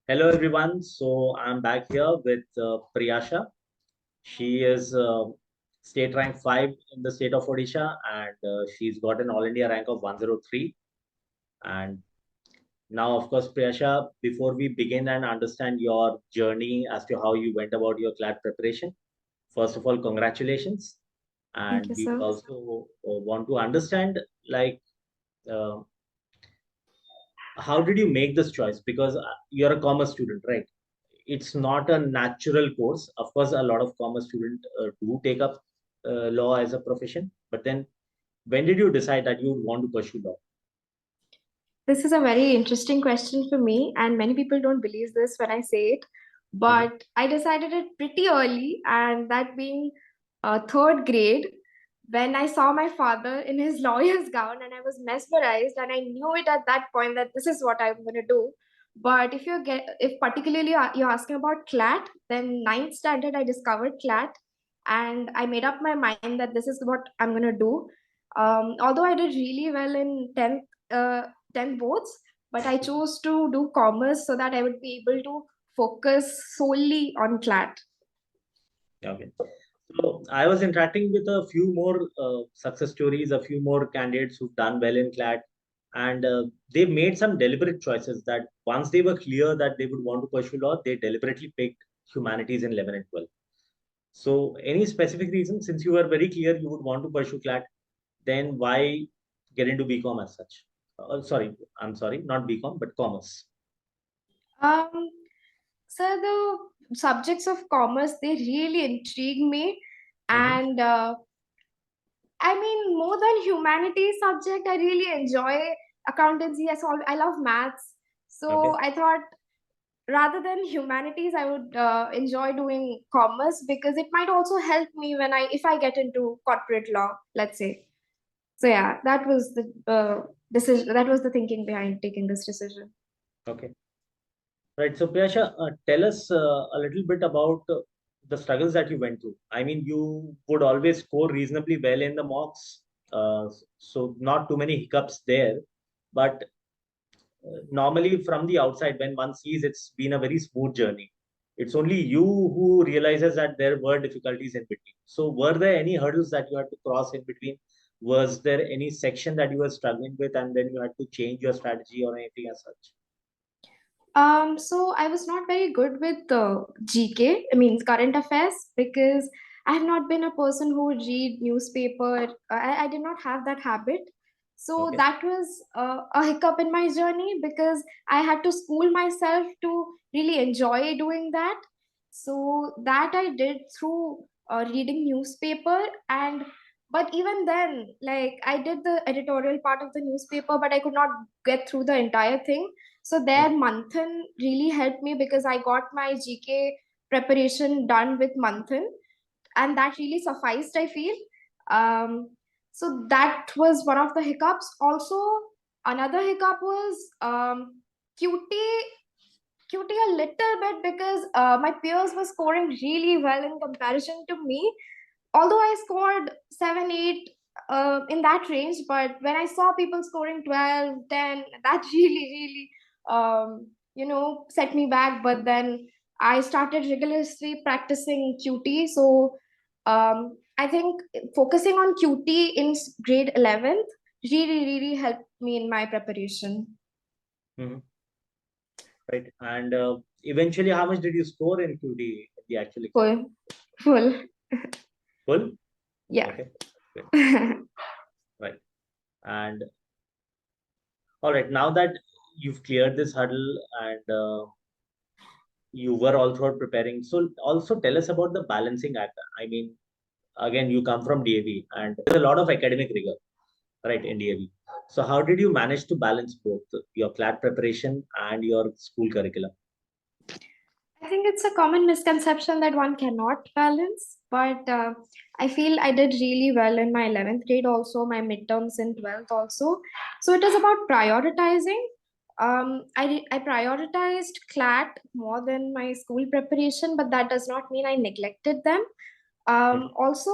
Hello everyone. So I'm back here with Priyasha. She is state rank 5 in the state of Odisha, and she's got an all India rank of 103. And now, of course, Priyasha, before we begin and understand your journey as to how you went about your CLAT preparation, first of all, congratulations. Thank And you, we would sir. also want to understand, like, uh, how did you make this choice? Because you're a commerce student, right? It's not a natural course. Of course, a lot of commerce students do take up law as a profession. But then, when did you decide that you would want to pursue law? This is a very interesting question for me, and many people don't believe this when I say it. Mhm. But I decided it pretty early, and that being third grade, when I saw my father in his lawyer's gown, and I was mesmerized, and I knew it at that point that this is what I'm going to do. But if particularly you're asking about CLAT, then ninth standard I discovered CLAT, and I made up my mind that this is what I'm going to do. Although I did really well in 10 boards, but I chose to do commerce so that I would be able to focus solely on CLAT. Okay. So I was interacting with a few more success stories, a few more candidates who've done well in CLAT, and they made some deliberate choices that once they were clear that they would want to pursue law, they deliberately picked humanities in 11 and 12. So, any specific reason, since you were very clear you would want to pursue CLAT, then why get into BCom as such? Sorry, I'm sorry, not BCom, but commerce. Um, so the subjects of commerce, they really intrigue me, Hmm. and I mean, more than humanities subject, I really enjoy accountancy. I love maths, so Okay. I thought rather than humanities, I would enjoy doing commerce because it might also help me when I if I get into corporate law, let's say. So yeah, that was the decision. That was the thinking behind taking this decision. Okay. Right. So, Priyasha, tell us a little bit about the struggles that you went through. I mean, you would always score reasonably well in the mocks, so not too many hiccups there. But normally, from the outside, when one sees it's been a very smooth journey, it's only you who realizes that there were difficulties in between. So, were there any hurdles that you had to cross in between? Was there any section that you were struggling with, and then you had to change your strategy or anything as such? So I was not very good with GK, I mean current affairs, because I have not been a person who would read newspaper. I did not have that habit. So Okay. that was a hiccup in my journey because I had to school myself to really enjoy doing that. So that I did through reading newspaper, and but even then, like I did the editorial part of the newspaper, but I could not get through the entire thing. So there, Mhm. Manthan really helped me because I got my GK preparation done with Manthan, and that really sufficed, I feel. Um, so that was one of the hiccups. Also, another hiccup was QT a little bit because my peers were scoring really well in comparison to me. Although I scored 7, 8 in that range, but when I saw people scoring 12, 10, that really, set me back. But then I started rigorously practicing QT. So I think focusing on QT in grade 11th really helped me in my preparation. Mhm. Right. And eventually, how much did you score in QD, the actual exam? Full, full. Full? Yeah. Okay. Good. Right. And all right, now that you've cleared this hurdle and you were all throughout preparing, so also tell us about the balancing act. I mean, again, you come from DAV and there's a lot of academic rigor, right, in DAV. So, how did you manage to balance both your CLAT preparation and your school curriculum? I think it's a common misconception that one cannot balance, but I feel I did really well in my 11th grade, also my midterms in 12th, also. So it is about prioritizing. I prioritized CLAT more than my school preparation, but that does not mean I neglected them. Mhm. Also,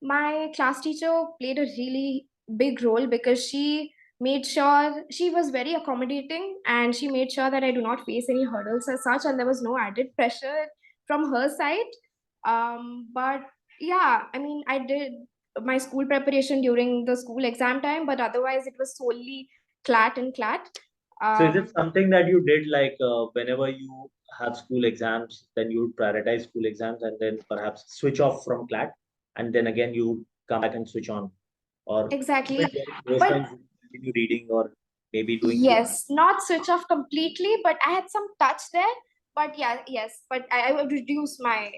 my class teacher played a really big role because she made sure she was very accommodating, and she made sure that I do not face any hurdles as such, and there was no added pressure from her side. But yeah, I mean, I did my school preparation during the school exam time, but otherwise it was solely CLAT and CLAT. So is it Um, something that you did like whenever you have school exams, then you would prioritize school exams and then perhaps switch off from CLAT, and then again you come back and switch on, or exactly. even during those But times you continue reading or maybe doing few. yes, not switch off completely, but I had some touch there. But yeah, yes, but I would reduce my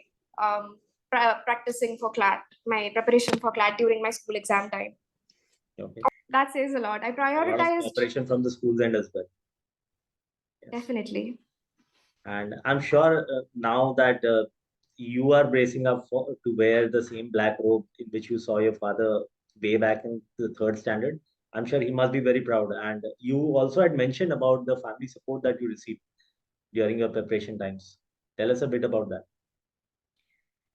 practicing for CLAT, my preparation for CLAT during my school exam time. Okay, That says a lot. I a lot of prioritized. cooperation from the schools end as well. Yes. Definitely. And I'm sure now that you are bracing up to wear the same black robe in which you saw your father way back in the third standard. I'm sure he must be very proud. And you also had mentioned about the family support that you received during your preparation times. Tell us a bit about that.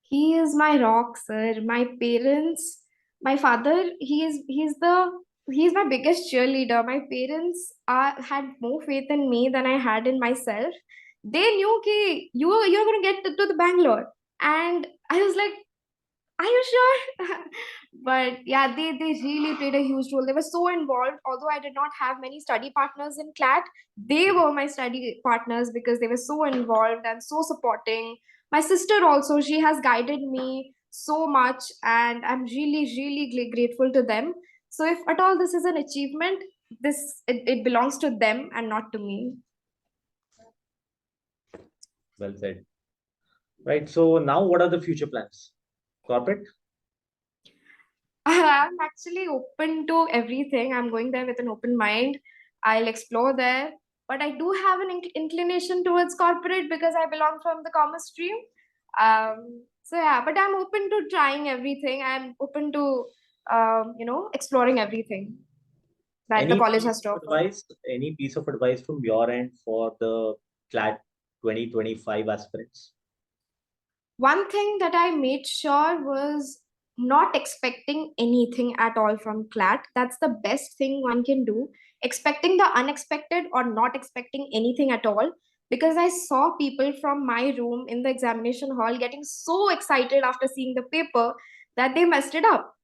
He is my rock, sir. My parents, my father, he's my biggest cheerleader. My parents had more faith in me than I had in myself. They knew ki you're gonna get to the Bangalore, and I was like, are you sure? But yeah, they really played a huge role. They were so involved. Although I did not have many study partners in CLAT, they were my study partners because they were so involved and so supporting. My sister also, she has guided me so much, and I'm really, really grateful to them. So if at all this is an achievement, it belongs to them and not to me. Well said. Right. So now what are the future plans? Corporate? I'm actually open to everything. I'm going there with an open mind. I'll explore there. But I do have an inclination towards corporate because I belong from the commerce stream. So yeah, but I'm open to trying everything. I'm open to exploring everything that the Any college piece has to of offer. advice? Any piece of advice from your end for the CLAT 2025 aspirants? One thing that I made sure was not expecting anything at all from CLAT. That's the best thing one can do. Expecting the unexpected or not expecting anything at all. Because I saw people from my room in the examination hall getting so excited after seeing the paper that they messed it up.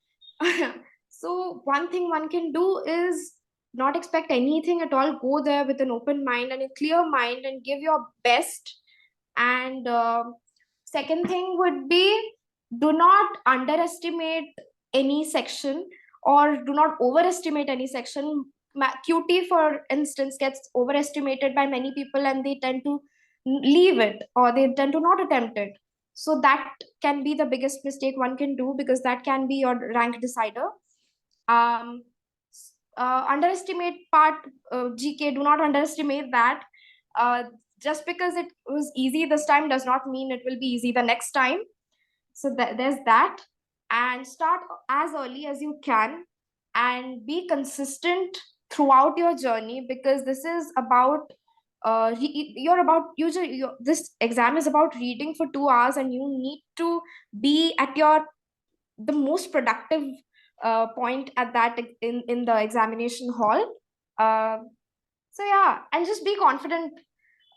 So, one thing one can do is not expect anything at all. Go there with an open mind and a clear mind and give your best. And second thing would be, do not underestimate any section or do not overestimate any section. QT, for instance, gets overestimated by many people and they tend to leave it or they tend to not attempt it. So that can be the biggest mistake one can do because that can be your rank decider. Um, Underestimate part, GK, do not underestimate that. Uh, just because it was easy this time does not mean it will be easy the next time. So there's that. And start as early as you can and be consistent throughout your journey because this is about you're about usually this exam is about reading for 2 hours and you need to be at your the most productive point at that in the examination hall. uh, so yeah, and just be confident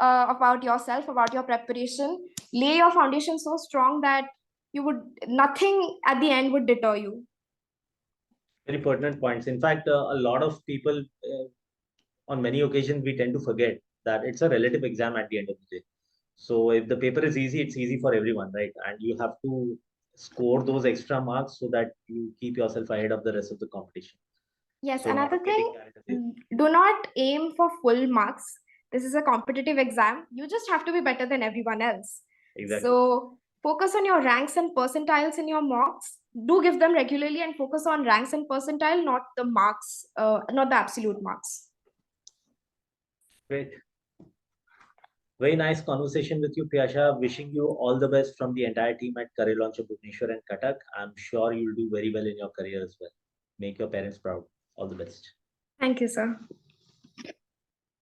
about yourself, about your preparation. Lay your foundation so strong that you would nothing at the end would deter you. Very pertinent points. In fact, a lot of people, on many occasions, we tend to forget that it's a relative exam at the end of the day. So if the paper is easy, it's easy for everyone, right? And you have to score those extra marks so that you keep yourself ahead of the rest of the competition. Yes, So not another getting thing, carried away. do not aim for full marks. This is a competitive exam. You just have to be better than everyone else. Exactly. So focus on your ranks and percentiles in your mocks. Do give them regularly and focus on ranks and percentile, not the marks, not the absolute marks. Great. Very nice conversation with you, Priyasha. Wishing you all the best from the entire team at Career Launcher Bhubaneswar and Katak. I'm sure you'll do very well in your career as well. Make your parents proud. All the best. Thank you, sir.